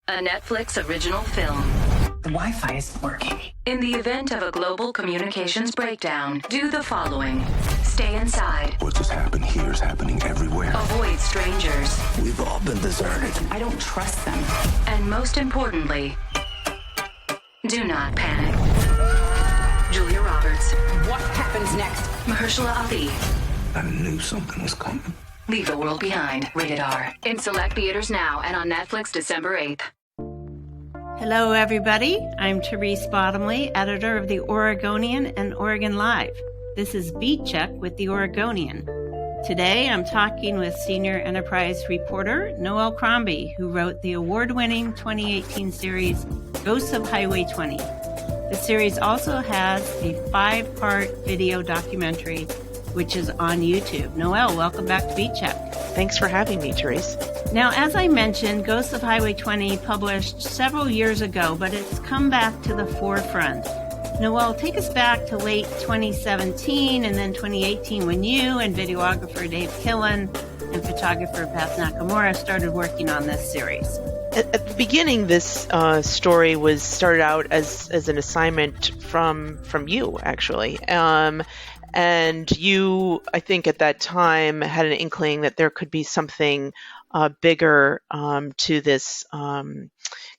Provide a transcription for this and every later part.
a Netflix original film. The Wi-Fi isn't working. In the event of a global communications breakdown, do the following. Stay inside. What just happened here is happening everywhere. Avoid strangers. We've all been deserted. I don't trust them. And most importantly, do not panic. Julia Roberts. What happens next? Mahershala Ali. I knew something was coming. Leave the World Behind. Rated R. In select theaters now and on Netflix December 8th. Hello, everybody. I'm Therese Bottomly, editor of the Oregonian and OregonLive. This is Beat Check with the Oregonian. Today, I'm talking with senior enterprise reporter Noelle Crombie, who wrote the award-winning 2018 series Ghosts of Highway 20. The series also has a 5-part video documentary, which is on YouTube. Noelle, welcome back to Beat Check. Thanks for having me, Therese. Now, as I mentioned, Ghosts of Highway 20 published several years ago, but it's come back to the forefront. Noelle, take us back to late 2017 and then 2018 when you and videographer Dave Killen and photographer Beth Nakamura started working on this series. At the beginning, this story was started out as an assignment from you, actually. And you, I think at that time, had an inkling that there could be something bigger to this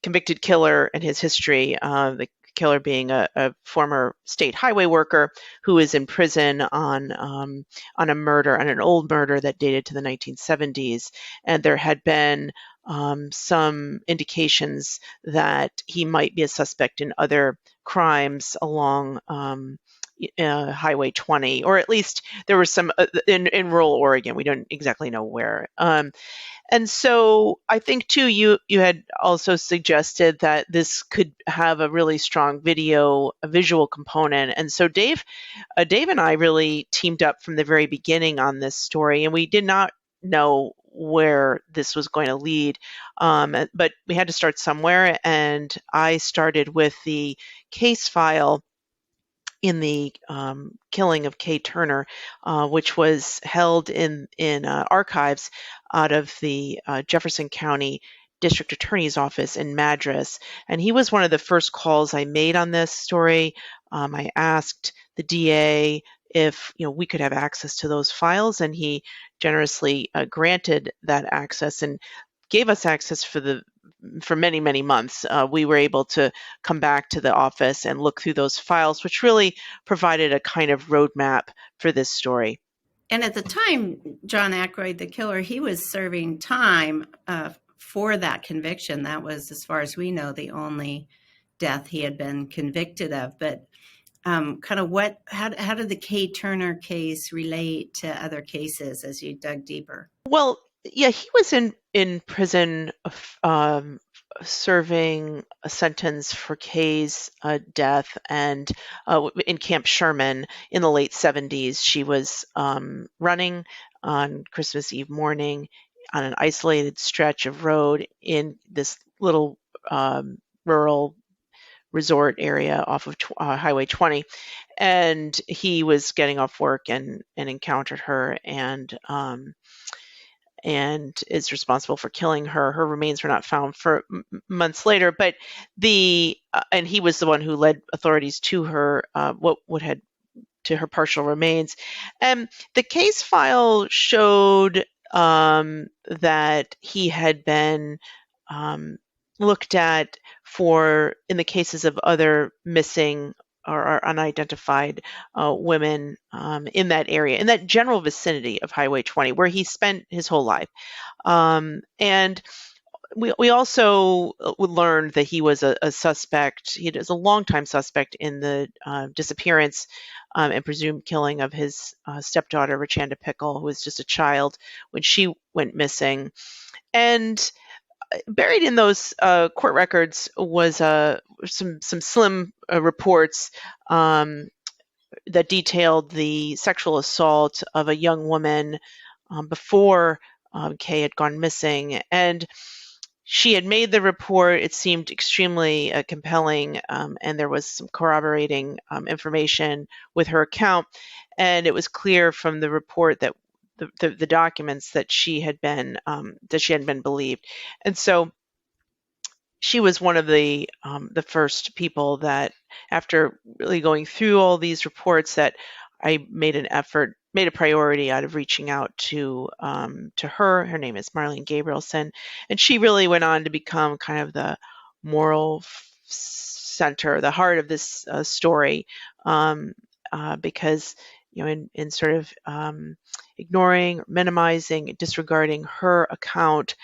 convicted killer and his history, the killer being a former state highway worker who is in prison on a murder, on an old murder that dated to the 1970s. And there had been some indications that he might be a suspect in other crimes along Highway 20, or at least there were some in rural Oregon. We don't exactly know where. And so I think too, you had also suggested that this could have a really strong visual component. And so Dave and I really teamed up from the very beginning on this story, and we did not know where this was going to lead. But we had to start somewhere, and I started with the case file in the killing of Kay Turner, which was held in archives out of the Jefferson County District Attorney's Office in Madras. And he was one of the first calls I made on this story. I asked the DA if we could have access to those files, and he generously granted that access and gave us access for many, many months. We were able to come back to the office and look through those files, which really provided a kind of roadmap for this story. And at the time, John Ackroyd, the killer, he was serving time for that conviction. That was, as far as we know, the only death he had been convicted of. But how did the Kay Turner case relate to other cases as you dug deeper? Well, yeah, he was in prison serving a sentence for Kay's death, and in Camp Sherman in the late 70s. She was running on Christmas Eve morning on an isolated stretch of road in this little rural resort area off of Highway 20, and he was getting off work and encountered her and is responsible for killing her. Her remains were not found for months later, but and he was the one who led authorities to her to her partial remains. And the case file showed that he had been looked at in the cases of other missing or unidentified women in that area, in that general vicinity of Highway 20, where he spent his whole life. And we also learned that he was a suspect. He was a longtime suspect in the disappearance and presumed killing of his stepdaughter, Richanda Pickle, who was just a child when she went missing. And buried in those court records was some slim reports that detailed the sexual assault of a young woman before Kay had gone missing. And she had made the report. It seemed extremely compelling, and there was some corroborating information with her account. And it was clear from the report that the documents that she had been believed. And so she was one of the first people that, after really going through all these reports, that I made a priority out of reaching out to her. Her name is Marlene Gabrielson, and she really went on to become kind of the moral center, the heart of this story, because in sort of ignoring, minimizing, disregarding her account,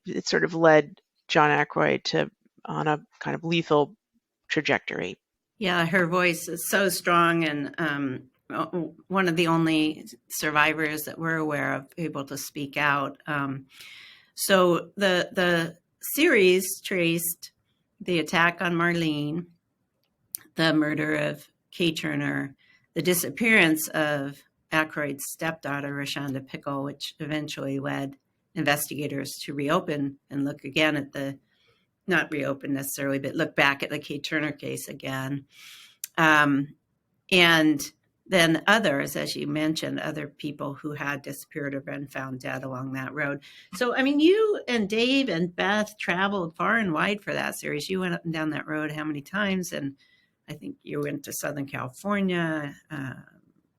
it sort of led John Ackroyd on a kind of lethal trajectory. Yeah, her voice is so strong, and one of the only survivors that we're aware of able to speak out. So the series traced the attack on Marlene, the murder of Kay Turner, the disappearance of Ackroyd's stepdaughter, Rashonda Pickle, which eventually led investigators to reopen and look again at not reopen necessarily, but look back at the Kay Turner case again. And then others, as you mentioned, other people who had disappeared or been found dead along that road. So, I mean, you and Dave and Beth traveled far and wide for that series. You went up and down that road how many times? And I think you went to Southern California,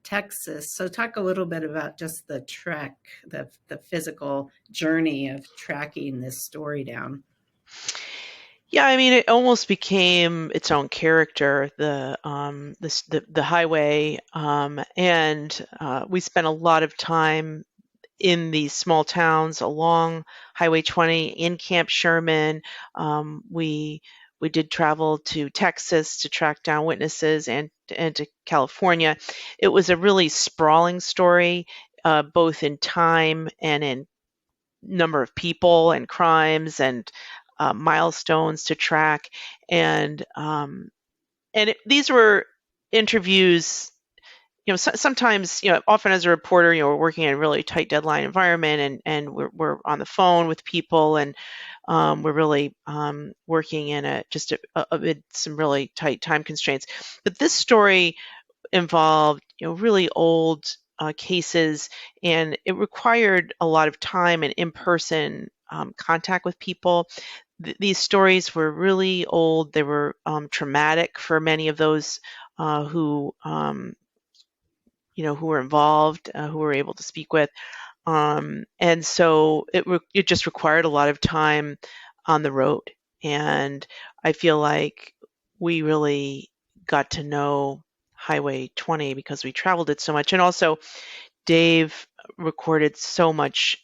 Texas. So talk a little bit about just the trek, the physical journey of tracking this story down. Yeah, I mean, it almost became its own character, the highway, and we spent a lot of time in these small towns along Highway 20 in Camp Sherman. We did travel to Texas to track down witnesses and to California. It was a really sprawling story, both in time and in number of people and crimes and milestones to track. And these were interviews. Sometimes, often as a reporter, we're working in a really tight deadline environment, and we're on the phone with people, and we're really working in some really tight time constraints. But this story involved, really old cases, and it required a lot of time and in-person contact with people. These stories were really old. They were traumatic for many of those who were involved, who were able to speak with. And so it just required a lot of time on the road. And I feel like we really got to know Highway 20 because we traveled it so much. And also Dave recorded so much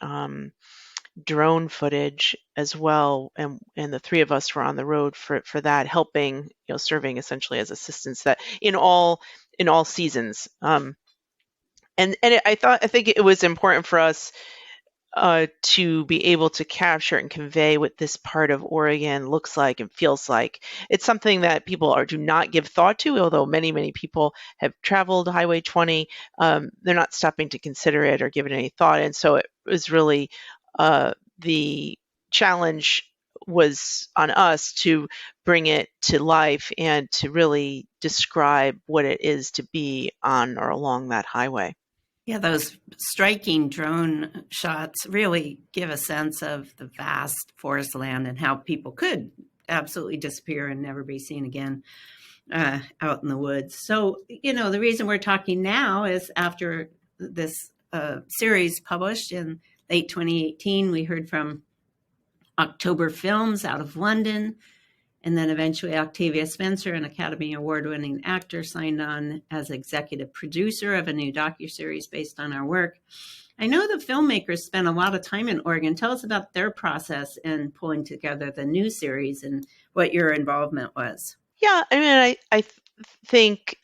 drone footage as well, and the three of us were on the road for that, helping, serving essentially as assistants that in all seasons. I think it was important for us to be able to capture and convey what this part of Oregon looks like and feels like. It's something that people do not give thought to, although many people have traveled Highway 20. They're not stopping to consider it or give it any thought. And so it was really the challenge was on us to bring it to life and to really describe what it is to be on or along that highway. Yeah, those striking drone shots really give a sense of the vast forest land and how people could absolutely disappear and never be seen again out in the woods. So, the reason we're talking now is after this series published in late 2018, we heard from October Films out of London. And then eventually Octavia Spencer, an Academy Award-winning actor, signed on as executive producer of a new docuseries based on our work. I know the filmmakers spent a lot of time in Oregon. Tell us about their process in pulling together the new series and what your involvement was. Yeah, I mean, I think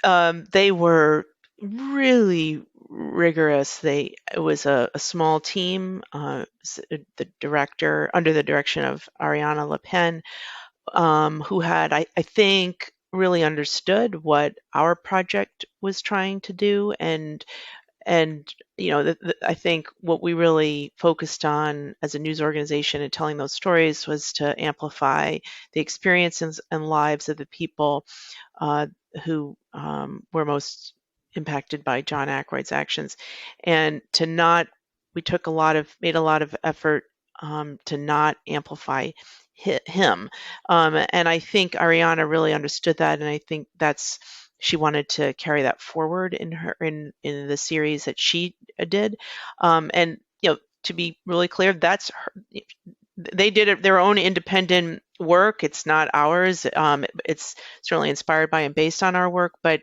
they were really rigorous. It was a small team, the director, under the direction of Ariana Le Pen, who had, I think, really understood what our project was trying to do. And I think what we really focused on as a news organization and telling those stories was to amplify the experiences and lives of the people who were most impacted by John Ackroyd's actions. And made a lot of effort to not amplify him. And I think Ariana really understood that, and I think she wanted to carry that forward in the series that she did. And to be really clear, that's they did their own independent work. It's not ours. It's certainly inspired by and based on our work, but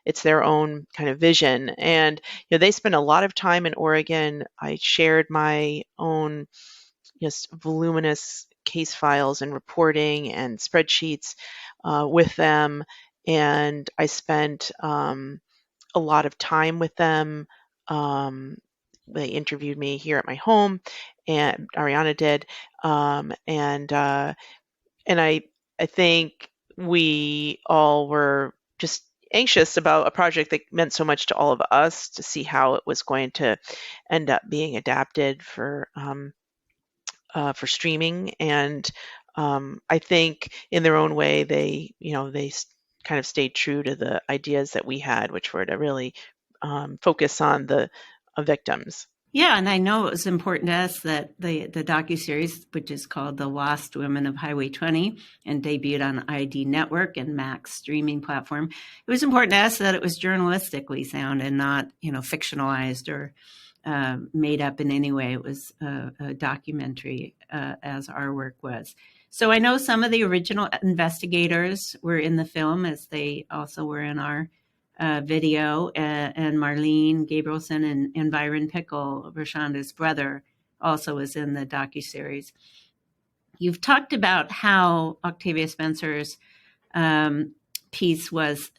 it's their own kind of vision. And they spent a lot of time in Oregon. I shared my own just voluminous case files and reporting and spreadsheets with them, and I spent a lot of time with them. They interviewed me here at my home, and Ariana did, and I think we all were just anxious about a project that meant so much to all of us, to see how it was going to end up being adapted for streaming. And I think in their own way, they kind of stayed true to the ideas that we had, which were to really focus on the victims. Yeah, and I know it was important to us that the docuseries, which is called The Lost Women of Highway 20 and debuted on ID Network and Max streaming platform, it was important to us that it was journalistically sound and not, fictionalized or made up in any way. It was a documentary, as our work was. So I know some of the original investigators were in the film, as they also were in our video, and Marlene Gabrielson and Byron Pickle, Rashonda's brother, also was in the docuseries. You've talked about how Octavia Spencer's piece was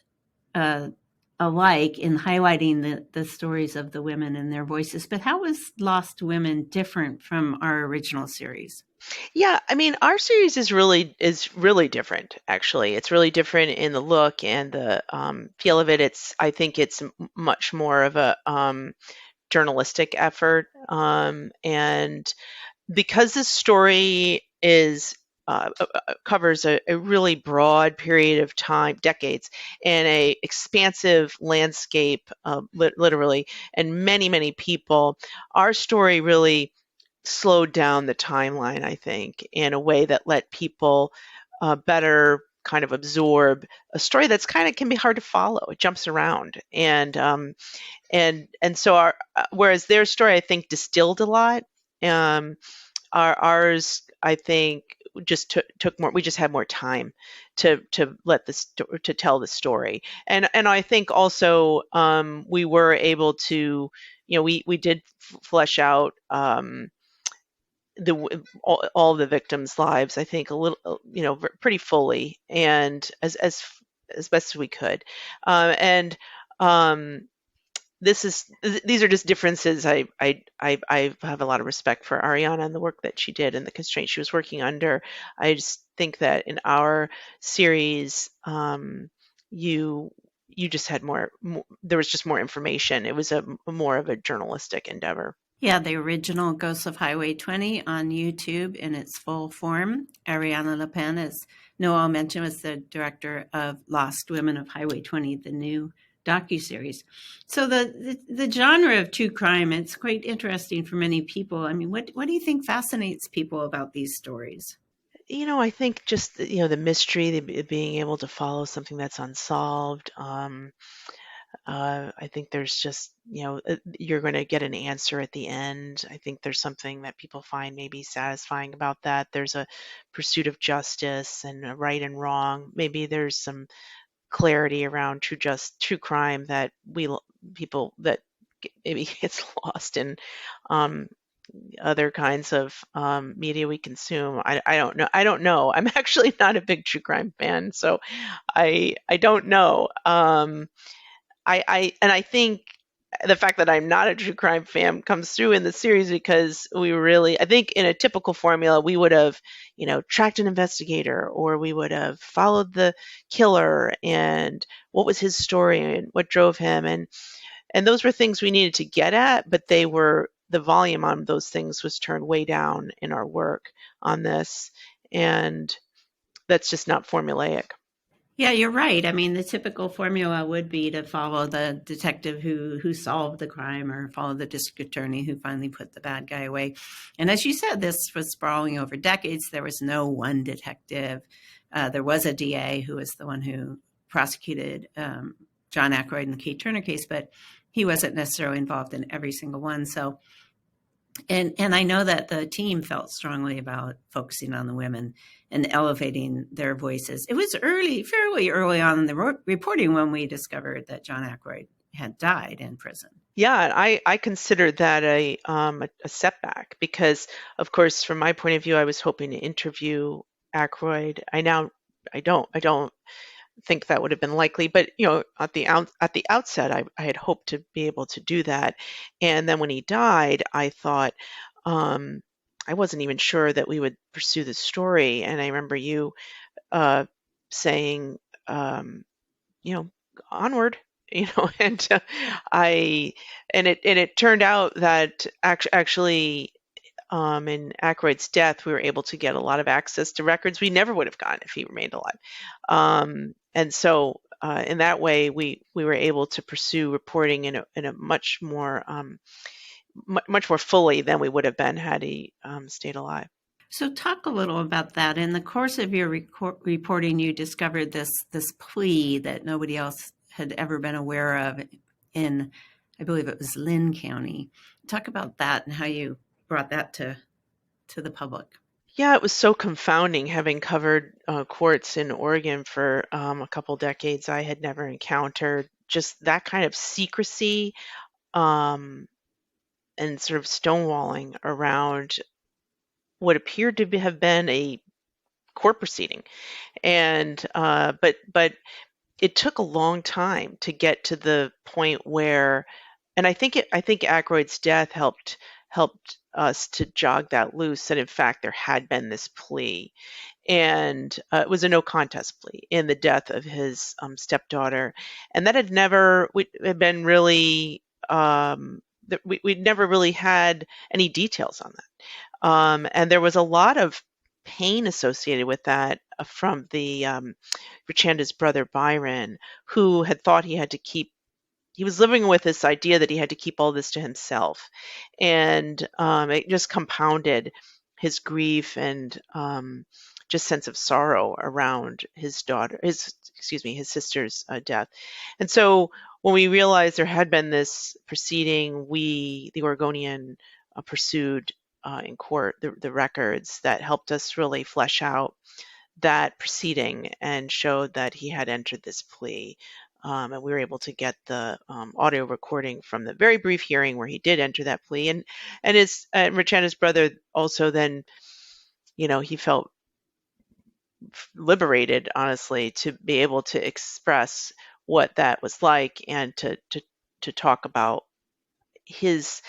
alike in highlighting the stories of the women and their voices, but how was Lost Women different from our original series? Yeah, I mean, our series is really different. Actually, it's really different in the look and the feel of it. I think it's much more of a journalistic effort, and because this story is covers a really broad period of time, decades, and a expansive landscape, literally, and many people, our story really slowed down the timeline, I think, in a way that let people better kind of absorb a story that's can be hard to follow. It jumps around, and so whereas their story, I think, distilled a lot. Ours, I think, just took more. We just had more time to tell the story, and I think also we were able to, we did flesh out all the victims' lives, I think, a little, pretty fully, and as best as we could, and these are just differences. I have a lot of respect for Ariana and the work that she did and the constraints she was working under. I just think that in our series, you just had more. There was just more information. It was more of a journalistic endeavor. Yeah, the original Ghosts of Highway 20 on YouTube in its full form. Ariana Le Pen, as Noelle mentioned, was the director of Lost Women of Highway 20, the new docuseries. So the genre of true crime, it's quite interesting for many people. I mean, what do you think fascinates people about these stories? I think just the mystery, being able to follow something that's unsolved. I think there's just, you're going to get an answer at the end. I think there's something that people find maybe satisfying about that. There's a pursuit of justice and a right and wrong. Maybe there's some clarity around true crime that people that maybe gets lost in other kinds of media we consume. I don't know. I'm actually not a big true crime fan, so I don't know. I think the fact that I'm not a true crime fan comes through in the series, because I think in a typical formula, we would have, tracked an investigator, or we would have followed the killer and what was his story and what drove him. And those were things we needed to get at, but the volume on those things was turned way down in our work on this. And that's just not formulaic. Yeah, you're right. I mean, the typical formula would be to follow the detective who solved the crime, or follow the district attorney who finally put the bad guy away. And as you said, this was sprawling over decades. There was no one detective. There was a DA who was the one who prosecuted John Ackroyd in the Kate Turner case, but he wasn't necessarily involved in every single one. So, and I know that the team felt strongly about focusing on the women and elevating their voices. It was fairly early on in the reporting when we discovered that John Ackroyd had died in prison. Yeah, I consider that a setback because, of course, from my point of view, I was hoping to interview Ackroyd. I don't think that would have been likely, but at the outset, I had hoped to be able to do that. And then when he died, I thought I wasn't even sure that we would pursue the story. And I remember you saying, onward, and it turned out that actually. In Ackroyd's death, we were able to get a lot of access to records we never would have gotten if he remained alive. And so, in that way, we were able to pursue reporting in a much more fully than we would have been had he stayed alive. So, talk a little about that. In the course of your reporting, you discovered this plea that nobody else had ever been aware of in, I believe it was Lynn County. Talk about that and how you brought that to the public. Yeah, it was so confounding having covered courts in Oregon for a couple decades. I had never encountered just that kind of secrecy and sort of stonewalling around what appeared to have been a court proceeding. And but it took a long time to get to the point where, and I think Ackroyd's death helped us to jog that loose, that in fact there had been this plea, and it was a no contest plea in the death of his stepdaughter, and that had never been really we'd never really had any details on that, and there was a lot of pain associated with that from the Richanda's brother Byron, who had thought he was living with this idea that he had to keep all this to himself, and it just compounded his grief and just sense of sorrow around his sister's death. And so when we realized there had been this proceeding, the Oregonian, pursued in court the records that helped us really flesh out that proceeding and showed that he had entered this plea. And we were able to get the audio recording from the very brief hearing where he did enter that plea. And Richanda's brother also then, he felt liberated, honestly, to be able to express what that was like and to talk about his,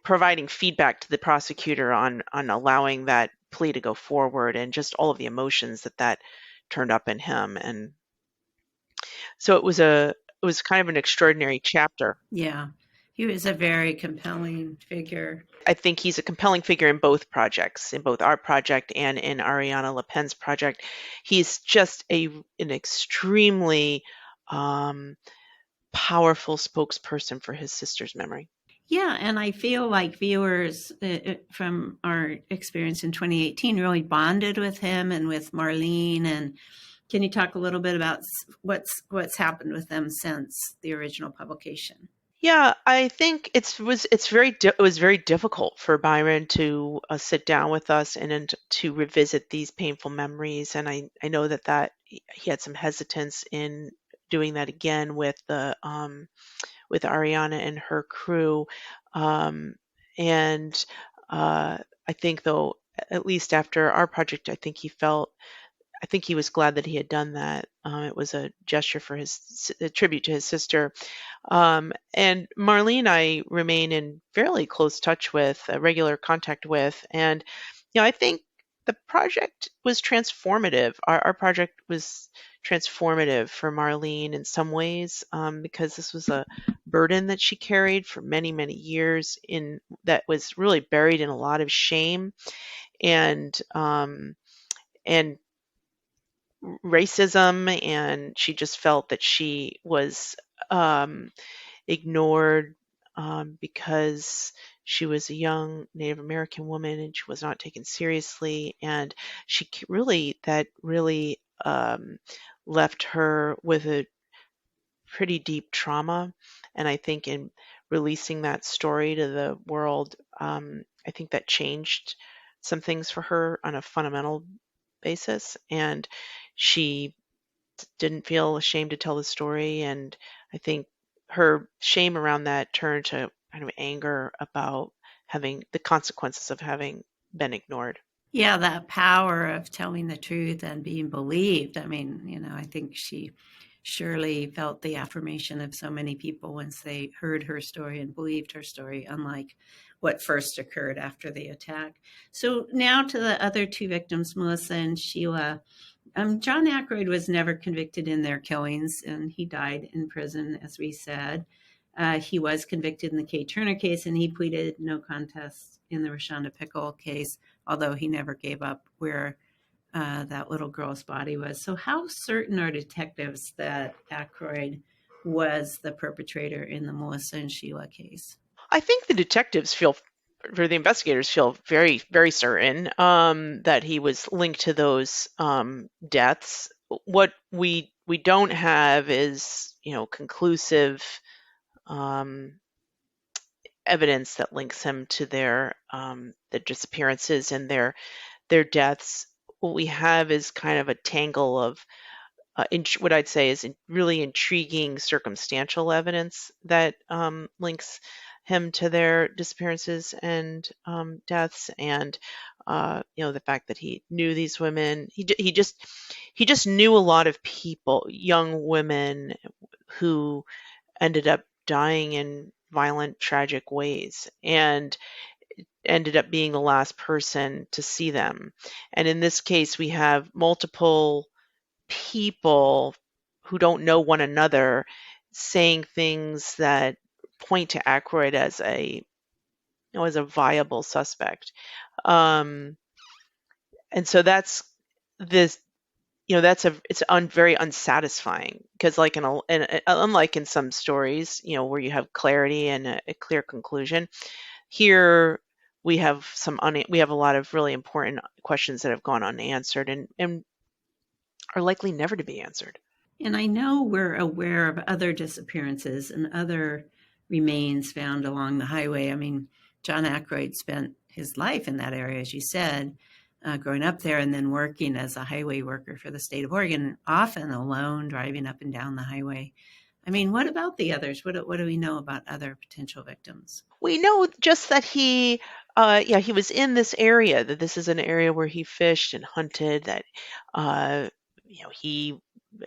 providing feedback to the prosecutor on allowing that plea to go forward, and just all of the emotions that turned up in him. And so it was kind of an extraordinary chapter. Yeah, he was a very compelling figure. I think he's a compelling figure in both projects, in both our project and in Ariana Le Pen's project. He's just an extremely powerful spokesperson for his sister's memory. Yeah, and I feel like viewers from our experience in 2018 really bonded with him and with Marlene. And can you talk a little bit about what's happened with them since the original publication? Yeah, I think it was very difficult for Byron to sit down with us and to revisit these painful memories, and I know that he had some hesitance in doing that again with with Ariana and her crew, and I think, though, at least after our project, I think he was glad that he had done that. It was a gesture for a tribute to his sister. And Marlene, I remain in fairly close touch with, regular contact with, and I think the project was transformative. Our project was transformative for Marlene in some ways, because this was a burden that she carried for many, many years that was really buried in a lot of shame, and racism, and she just felt that she was ignored because she was a young Native American woman and she was not taken seriously. And that really left her with a pretty deep trauma. And I think in releasing that story to the world, I think that changed some things for her on a fundamental basis. And she didn't feel ashamed to tell the story. And I think her shame around that turned to kind of anger about having the consequences of having been ignored. Yeah, that power of telling the truth and being believed. I mean, I think she surely felt the affirmation of so many people once they heard her story and believed her story, unlike what first occurred after the attack. So now to the other two victims, Melissa and Sheila. John Ackroyd was never convicted in their killings, and he died in prison, as we said. He was convicted in the Kay Turner case, and he pleaded no contest in the Rashonda Pickle case, although he never gave up where that little girl's body was. So how certain are detectives that Ackroyd was the perpetrator in the Melissa and Sheila case? I think the investigators feel very, very certain that he was linked to those deaths. What we don't have is, conclusive evidence that links him to their disappearances and their deaths. What we have is kind of a tangle of what I'd say is really intriguing circumstantial evidence that links him to their disappearances and deaths, and the fact that he knew these women. He just knew a lot of people, young women, who ended up dying in violent, tragic ways, and ended up being the last person to see them. And in this case, we have multiple people who don't know one another saying things that point to Ackroyd as a viable suspect. And so that's this, it's very unsatisfying, because unlike in some stories, where you have clarity and a clear conclusion, here we have a lot of really important questions that have gone unanswered and are likely never to be answered. And I know we're aware of other disappearances and other remains found along the highway. I mean, John Ackroyd spent his life in that area, as you said, growing up there and then working as a highway worker for the state of Oregon, often alone, driving up and down the highway. I mean, what about the others? What do we know about other potential victims? We know just that he was in this area, that this is an area where he fished and hunted, that he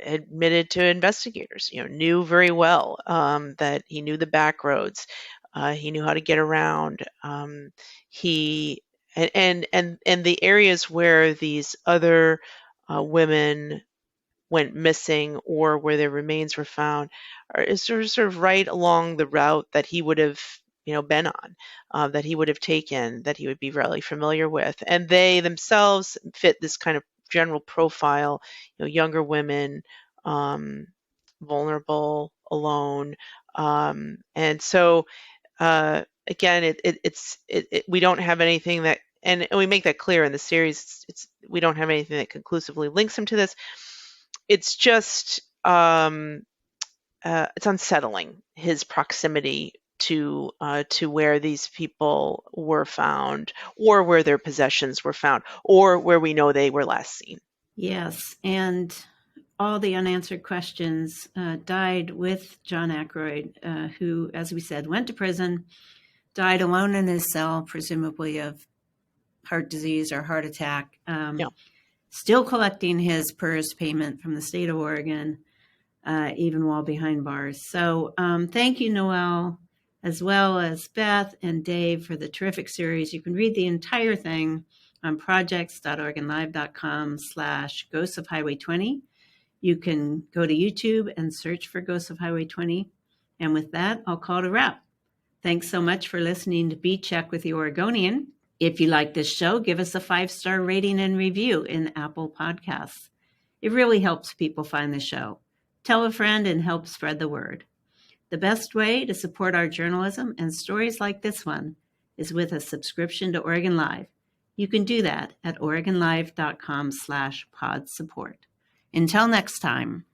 admitted to investigators, knew very well that he knew the back roads, he knew how to get around. He and the areas where these other women went missing or where their remains were found is sort of right along the route that he would have been on, that he would have taken, that he would be really familiar with, and they themselves fit this kind of general profile, younger women, vulnerable, alone, and so again, we don't have anything that, and we make that clear in the series. We don't have anything that conclusively links him to this. It's just it's unsettling, his proximity to where these people were found, or where their possessions were found, or where we know they were last seen. Yes, and all the unanswered questions died with John Ackroyd, who, as we said, went to prison, died alone in his cell, presumably of heart disease or heart attack. Still collecting his PERS payment from the state of Oregon, even while behind bars. So thank you, Noelle, as well as Beth and Dave, for the terrific series. You can read the entire thing on projects.OregonLive.com/Ghosts of Highway 20. You can go to YouTube and search for Ghosts of Highway 20. And with that, I'll call it a wrap. Thanks so much for listening to Beat Check with the Oregonian. If you like this show, give us a 5-star rating and review in Apple Podcasts. It really helps people find the show. Tell a friend and help spread the word. The best way to support our journalism and stories like this one is with a subscription to Oregon Live. You can do that at OregonLive.com/pod support. Until next time.